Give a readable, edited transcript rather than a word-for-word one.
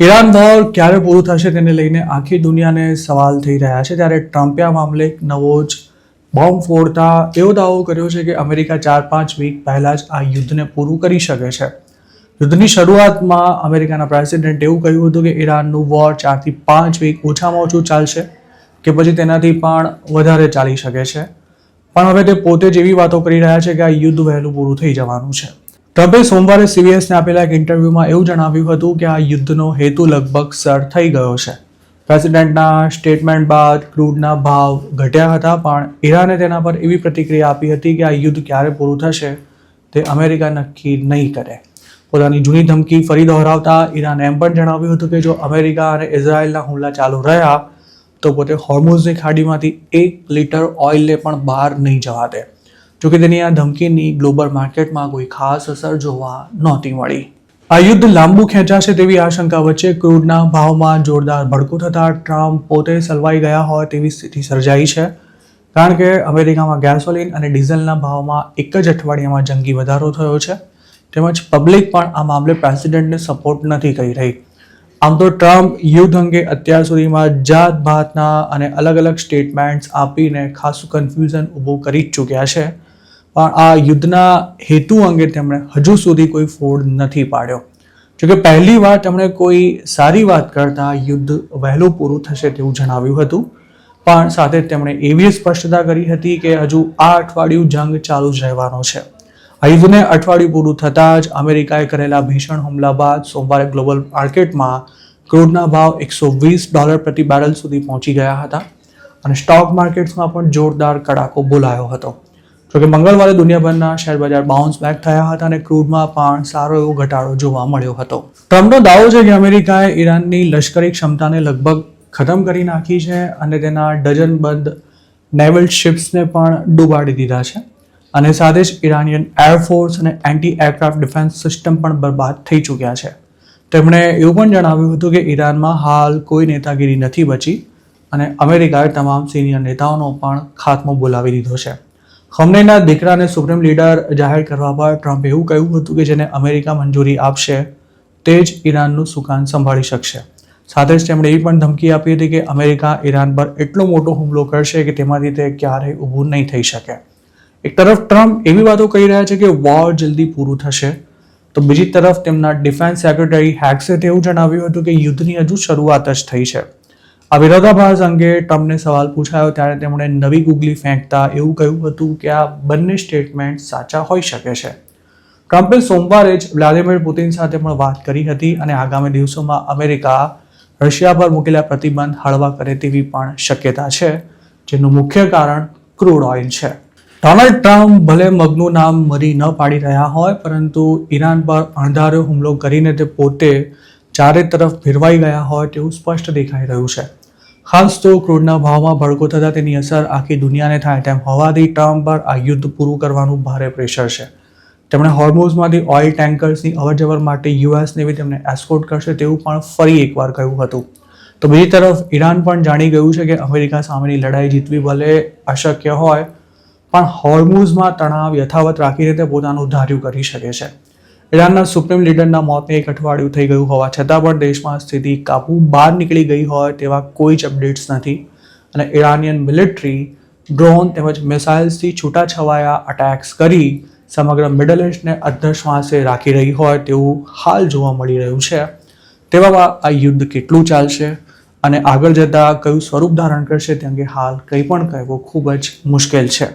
Iran war ક્યારે પૂરું થશે તેને લઈને આખી દુનિયાને સવાલ થઈ રહ્યા છે ત્યારે ટ્રમ્પે આ મામલે એક નવો જ બોમ્બ ફોડતા એવો દાવો કર્યો છે કે અમેરિકા 4-5 વીક પહેલા જ આ યુદ્ધને પૂરું કરી શકે છે. યુદ્ધની શરૂઆતમાં અમેરિકાના પ્રેસિડેન્ટે એવું કહ્યું હતું કે ઈરાનનું વોર 4 થી 5 વીક ઓછામાં ઓછું ચાલશે કે પછી તેનાથી પણ વધારે ચાલી શકે છે. પણ હવે તે પોતે જ એવી વાતો કરી રહ્યા છે કે આ યુદ્ધ વહેલું પૂરું થઈ જવાનું છે. ટ્રમ્પે સોમવારે CBSને આપેલા એક ઇન્ટરવ્યુમાં એવું જણાવ્યું હતું કે આ યુદ્ધનો હેતુ લગભગ સર થઈ ગયો છે. પ્રેસિડેન્ટના સ્ટેટમેન્ટ બાદ ક્રૂડના ભાવ ઘટ્યા હતા પણ ઈરાને તેના પર એવી પ્રતિક્રિયા આપી હતી કે આ યુદ્ધ ક્યારે પૂરું થશે તે અમેરિકા નક્કી નહીં કરે. પોતાની જૂની ધમકી ફરી દોહરાવતા ઈરાને એમ પણ જણાવ્યું હતું કે જો અમેરિકા અને ઇઝરાયલના હુમલા ચાલુ રહ્યા તો પોતે હોર્મુઝની ખાડીમાંથી 1 લિટર ઓઇલને પણ બહાર નહીં જવા દે. જોકે તેની આ ધમકીની ગ્લોબલ માર્કેટમાં કોઈ ખાસ અસર જોવા નહોતી મળી. આ યુદ્ધ લાંબુ ખેંચાશે તેવી આશંકા વચ્ચે ક્રૂડના ભાવમાં જોરદાર ભડકો થતાં ટ્રમ્પ પોતે સલવાઈ ગયા હોય તેવી સ્થિતિ સર્જાઈ છે. કારણ કે અમેરિકામાં ગેસોલિન અને ડીઝલના ભાવમાં એક જ અઠવાડિયામાં જંગી વધારો થયો છે. તેમજ પબ્લિક પણ આ મામલે પ્રેસિડેન્ટને સપોર્ટ નથી કરી રહી. આમ તો ટ્રમ્પ યુદ્ધ અંગે અત્યાર સુધીમાં જાત ભાતના અને અલગ અલગ સ્ટેટમેન્ટ્સ આપીને ખાસું કન્ફ્યુઝન ઊભું કરી જ ચૂક્યા છે. પણ આ યુદ્ધના હેતુ અંગે તેમણે હજુ સુધી કોઈ ફોડ નથી પાડ્યો. જોકે પહેલી વાર તેમણે કોઈ સારી વાત કરતા યુદ્ધ વહેલું પૂરું થશે તેવું જણાવ્યું હતું. પણ સાથે તેમણે એવી સ્પષ્ટતા કરી હતી કે હજુ આ અઠવાડિયું જંગ ચાલુ જ રહેવાનો છે. આ યુદ્ધને અઠવાડિયું પૂરું થતાં જ અમેરિકાએ કરેલા ભીષણ હુમલા બાદ સોમવારે ગ્લોબલ માર્કેટમાં ક્રૂડના ભાવ $120 પ્રતિ બેરલ સુધી પહોંચી ગયા હતા અને સ્ટોક માર્કેટ્સમાં પણ જોરદાર કડાકો બોલાયો હતો. જોકે મંગળવારે દુનિયાભરના શેરબજાર બાઉન્સ બેક થયા હતા અને ક્રૂડમાં પણ સારો એવો ઘટાડો જોવા મળ્યો હતો. ટ્રમ્પનો દાવો છે કે અમેરિકાએ ઈરાનની લશ્કરી ક્ષમતાને લગભગ ખતમ કરી નાખી છે અને તેના ડઝનબંધ નેવલ શિપ્સને પણ ડૂબાડી દીધા છે અને સાથે જ ઇરાનિયન એરફોર્સ અને એન્ટી એરક્રાફ્ટ ડિફેન્સ સિસ્ટમ પણ બરબાદ થઈ ચૂક્યા છે. તેમણે એવું પણ જણાવ્યું હતું કે ઈરાનમાં હાલ કોઈ નેતાગીરી નથી બચી અને અમેરિકાએ તમામ સિનિયર નેતાઓનો પણ ખાત્મો બોલાવી દીધો છે. ખમનેઈના દીકરાને સુપ્રીમ લીડર જાહેર કરવા પર ટ્રમ્પે એવું કહ્યું હતું કે જેને અમેરિકા મંજૂરી આપશે તે જ ઈરાનનું સુકાન સંભાળી શકશે. સાથે જ તેમણે એવી પણ ધમકી આપી હતી કે અમેરિકા ઈરાન પર એટલો મોટો હુમલો કરશે કે તેમાંથી તે ક્યારેય ઊભું નહીં થઈ શકે. એક તરફ ટ્રમ્પ એવી વાતો કહી રહ્યા છે કે વોર જલ્દી પૂરું થશે તો બીજી તરફ તેમના ડિફેન્સ સેક્રેટરી હેક્સે તેવું જણાવ્યું હતું કે યુદ્ધની હજુ શરૂઆત જ થઈ છે. આ વિરોધાભાસ અંગે ટ્રમ્પને સવાલ પૂછાયો ત્યારે તેમણે નવી ગુગલી ફેંકતા એવું કહ્યું હતું કે આ બંને સ્ટેટમેન્ટ સાચા હોઈ શકે છે. ટ્રમ્પે સોમવારે જ વ્લાદિમીર પુતિન સાથે પણ વાત કરી હતી અને આગામી દિવસોમાં અમેરિકા રશિયા પર મૂકેલા પ્રતિબંધ હળવા કરે તેવી પણ શક્યતા છે, જેનું મુખ્ય કારણ ક્રૂડ ઓઇલ છે. ડોનાલ્ડ ટ્રમ્પ ભલે મગનું નામ મરી ન પાડી રહ્યા હોય પરંતુ ઈરાન પર અણધાર્યો હુમલો કરીને તે પોતે ચારે તરફ ફેરવાઈ ગયા હોય તેવું સ્પષ્ટ દેખાઈ રહ્યું છે. ખાસ તો ક્રૂડના ભાવમાં ભડકો થતાં તેની અસર આખી દુનિયાને થાય તેમ હોવાથી ટ્રમ્પ પર આ યુદ્ધ પૂરું કરવાનું ભારે પ્રેશર છે. તેમણે હોર્મુઝમાંથી ઓઇલ ટેન્કર્સની અવરજવર માટે US નેવી તેમને એસ્કોર્ટ કરશે તેવું પણ ફરી એકવાર કહ્યું હતું. તો બીજી તરફ ઈરાન પણ જાણી ગયું છે કે અમેરિકા સામેની લડાઈ જીતવી ભલે અશક્ય હોય પણ હોર્મુઝમાં તણાવ યથાવત રાખીને તે પોતાનું ધાર્યું કરી શકે છે. ઈરાનના સુપ્રીમ લીડરના મોતને એક અઠવાડિયું થઈ ગયું હોવા છતાં પણ દેશમાં સ્થિતિ કાબુ બહાર નીકળી ગઈ હોય તેવા કોઈ જ અપડેટ્સ નથી અને ઈરાનિયન મિલિટરી ડ્રોન તેમજ મિસાઇલ્સથી છૂટાછવાયા અટેક્સ કરી સમગ્ર મિડલ ઇસ્ટને અધ્ધશ્વાસે રાખી રહી હોય તેવું હાલ જોવા મળી રહ્યું છે. તેવામાં આ યુદ્ધ કેટલું ચાલશે અને આગળ જતાં કયું સ્વરૂપ ધારણ કરશે તે અંગે હાલ કંઈ પણ કહેવું ખૂબ જ મુશ્કેલ છે.